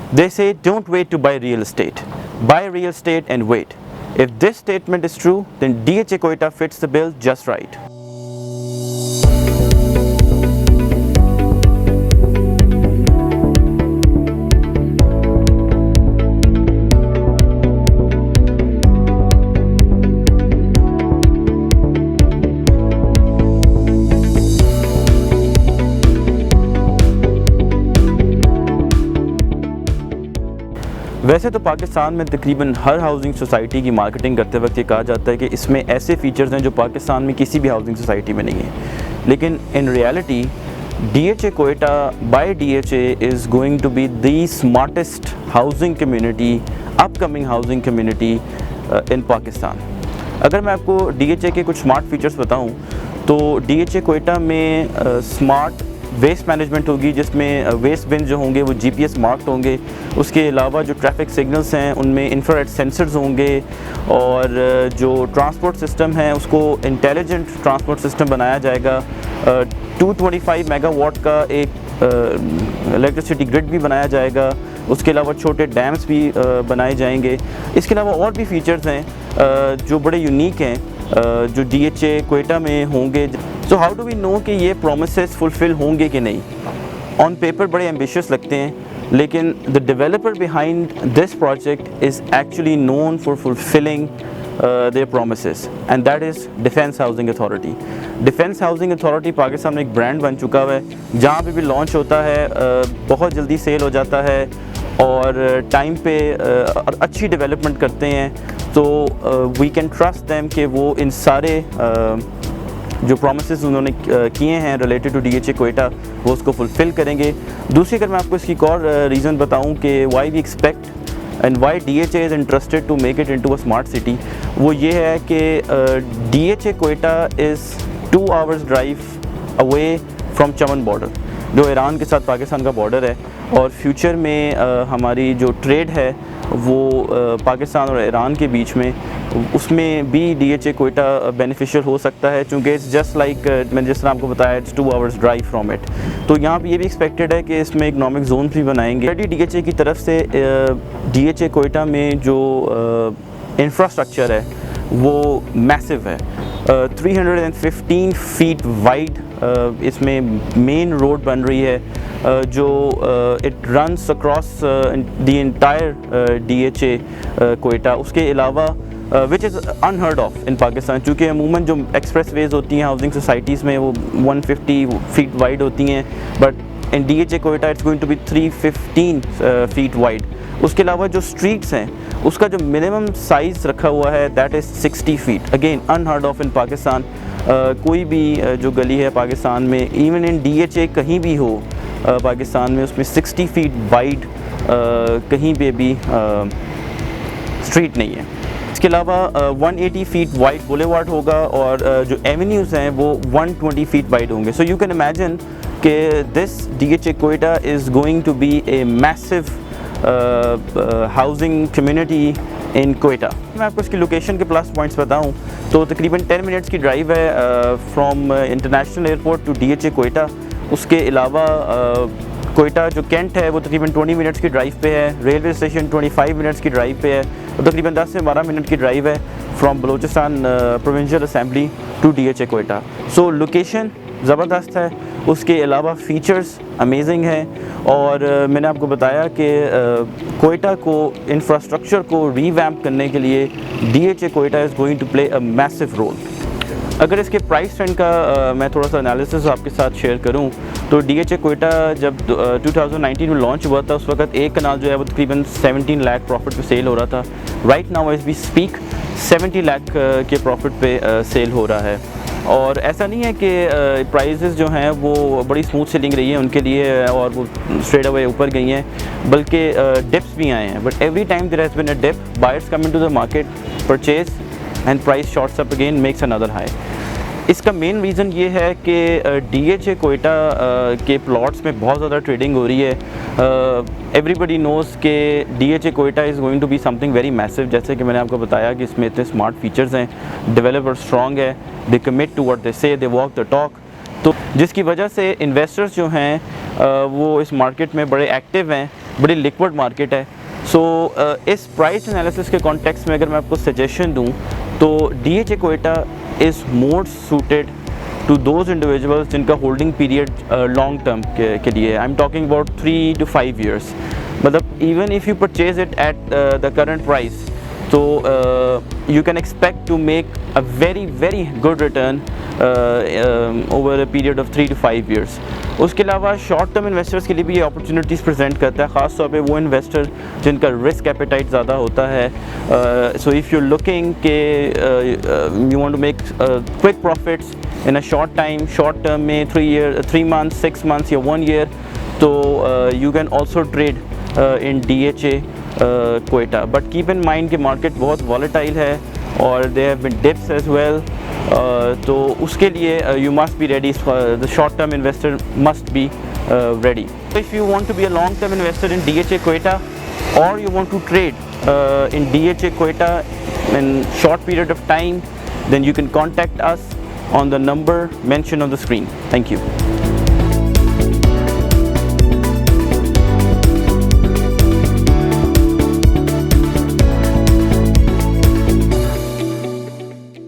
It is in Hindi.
They say don't wait to buy real estate. Buy real estate and wait. If this statement is true, then DHA Quetta fits the bill just right. वैसे तो पाकिस्तान में तकरीबन हर हाउसिंग सोसाइटी की मार्केटिंग करते वक्त ये कहा जाता है कि इसमें ऐसे फीचर्स हैं जो पाकिस्तान में किसी भी हाउसिंग सोसाइटी में नहीं है, लेकिन in reality DHA Quetta by DHA is going to be the smartest housing community, upcoming housing community in Pakistan. अगर मैं आपको DHA के कुछ स्मार्ट फीचर्स बताऊँ तो DHA Quetta में स्मार्ट वेस्ट मैनेजमेंट होगी, जिसमें वेस्ट बिन जो होंगे वो GPS मार्क्ड होंगे। उसके अलावा जो ट्रैफिक सिग्नल्स हैं उनमें इंफ्रारेड सेंसर्स होंगे, और जो ट्रांसपोर्ट सिस्टम है उसको इंटेलिजेंट ट्रांसपोर्ट सिस्टम बनाया जाएगा। 225 मेगावाट का एक इलेक्ट्रिसिटी ग्रिड भी बनाया जाएगा। उसके अलावा छोटे डैम्स भी बनाए जाएंगे। इसके अलावा और भी फीचर्स हैं जो बड़े यूनिक हैं जो DHA Quetta में होंगे। So how do we know कि ये प्रोमिसेस फुलफ़िल होंगे कि नहीं? ऑन पेपर बड़े एम्बिशियस लगते हैं, लेकिन the developer behind this project is actually known for fulfilling their promises, and that is defence housing authority. Defence housing authority Pakistan में एक ब्रांड बन चुका है। जहाँ पे भी लॉन्च होता है बहुत जल्दी सेल हो जाता है और टाइम पे अच्छी डेवलपमेंट करते हैं। तो वी कैन ट्रस्ट देम कि वो इन सारे जो प्रोमिसेस उन्होंने किए हैं रिलेटेड टू DHA Quetta वो उसको फुलफ़िल करेंगे। दूसरी अगर मैं आपको इसकी एक और रीज़न बताऊं कि why we expect and why DHA is interested to make it into a smart city, वो ये है कि DHA Quetta is 2 hours drive away from Chaman border, जो ईरान के साथ पाकिस्तान का बॉर्डर है। और फ्यूचर में हमारी जो ट्रेड है वो पाकिस्तान और ईरान के बीच में, उसमें भी DHA Quetta बेनिफिशियल हो सकता है, चूँकि इट्स जस्ट लाइक मैंने जिस तरह आपको बताया it's 2 hours drive from it. तो यहाँ पे ये भी एक्सपेक्टेड है कि इसमें इकनॉमिक जोन भी बनाएंगे। DHA की तरफ से DHA Quetta में जो इंफ्रास्ट्रक्चर है वो मैसिव है। 315 फीट वाइड इसमें मेन रोड बन रही है जो it runs across the entire DHA Quetta। उसके अलावा which is unheard of in Pakistan, चूँकि अमूमन जो एक्सप्रेस वेज होती हैं हाउसिंग सोसाइटीज़ में वो 150 फीट वाइड होती हैं, but in DHA Quetta it's going to be 315 feet wide. उसके अलावा जो स्ट्रीट्स हैं उसका जो मिनिमम साइज़ रखा हुआ है that is 60 feet, again unheard of in Pakistan. कोई भी जो गली है पाकिस्तान में, इवन इन DHA कहीं भी हो पाकिस्तान में, उसमें 60 फीट वाइड कहीं पे भी स्ट्रीट नहीं है। इसके अलावा 180 फीट वाइड बुलेवार्ड होगा और जो एवेन्यूज़ हैं वो 120 फीट वाइड होंगे। सो यू कैन इमेजिन कि this DHA Quetta is going to be a massive housing community in Quetta। मैं आपको इसकी लोकेशन के प्लस पॉइंट्स बताऊं तो तकरीबन 10 मिनट्स की ड्राइव है from international airport to DHA Quetta। उसके अलावा Quetta जो कैंट है वो तकरीबन 20 मिनट्स की ड्राइव पे है। रेलवे स्टेशन 25 मिनट्स की ड्राइव पे है और तकरीबन 10 से 12 मिनट की ड्राइव है from Balochistan provincial assembly to DHA Quetta। So location ज़बरदस्त है, उसके अलावा फ़ीचर्स अमेजिंग हैं, और मैंने आपको बताया कि Quetta को इंफ्रास्ट्रक्चर को रीवैम्प करने के लिए DHA Quetta is going to play a massive role. अगर इसके प्राइस ट्रेंड का मैं थोड़ा सा एनालिसिस आपके साथ शेयर करूं तो DHA Quetta जब 2019 में लॉन्च हुआ था उस वक्त एक कनाल जो है वो तकरीबन 17 लाख प्रॉफिट पे सेल हो रहा था। Right now as we speak 70 lakh के प्रॉफिट पे सेल हो रहा है। और ऐसा नहीं है कि प्राइसेस जो हैं वो बड़ी स्मूथ सेलिंग रही है उनके लिए और वो स्ट्रेट अवे ऊपर गई हैं, बल्कि डिप्स भी आए हैं। But every time there has been a dip, buyers come into the market, purchase and price shots up again, makes another high. इसका मेन रीज़न ये है कि DHA Quetta के प्लॉट्स में बहुत ज़्यादा ट्रेडिंग हो रही है। एवरीबडी नोज़ कि DHA Quetta is going to be something very massive. जैसे कि मैंने आपको बताया कि इसमें इतने स्मार्ट फीचर्स हैं, डेवलपर स्ट्रॉन्ग है, they commit to what they say, they walk the talk. तो जिसकी वजह से इन्वेस्टर्स जो हैं वो इस मार्केट में बड़े एक्टिव हैं, बड़ी लिक्विड मार्केट है। सो इस प्राइस एनालिसिस के कॉन्टेक्स्ट में अगर मैं आपको सजेशन दूं तो DHA Quetta is more suited to those individuals जिनका होल्डिंग पीरियड लॉन्ग टर्म के लिए। I am talking about 3 to 5 years। मतलब even if you purchase it at the current price तो you can expect to make a very good return over a period of 3 to 5 years। उसके अलावा शॉर्ट टर्म इन्वेस्टर्स के लिए भी ये अपॉर्चुनिटीज़ प्रेजेंट करता है, ख़ास तौर पे वो इन्वेस्टर जिनका रिस्क एपेटाइट ज़्यादा होता है। सो इफ़ यू लुकिंग के you want to make quick profits in a short time, short term में 3 months 6 months या 1 year, तो you can also trade in DHA Quetta. But keep in mind कि मार्केट बहुत वॉलेटाइल है और there have been dips as well. तो उसके लिए you must be ready, the short term investor must be ready. If you want to be a long term investor in DHA Quetta or you want to trade in DHA Quetta in short period of time, then you can contact us on the number mentioned on the screen. Thank you.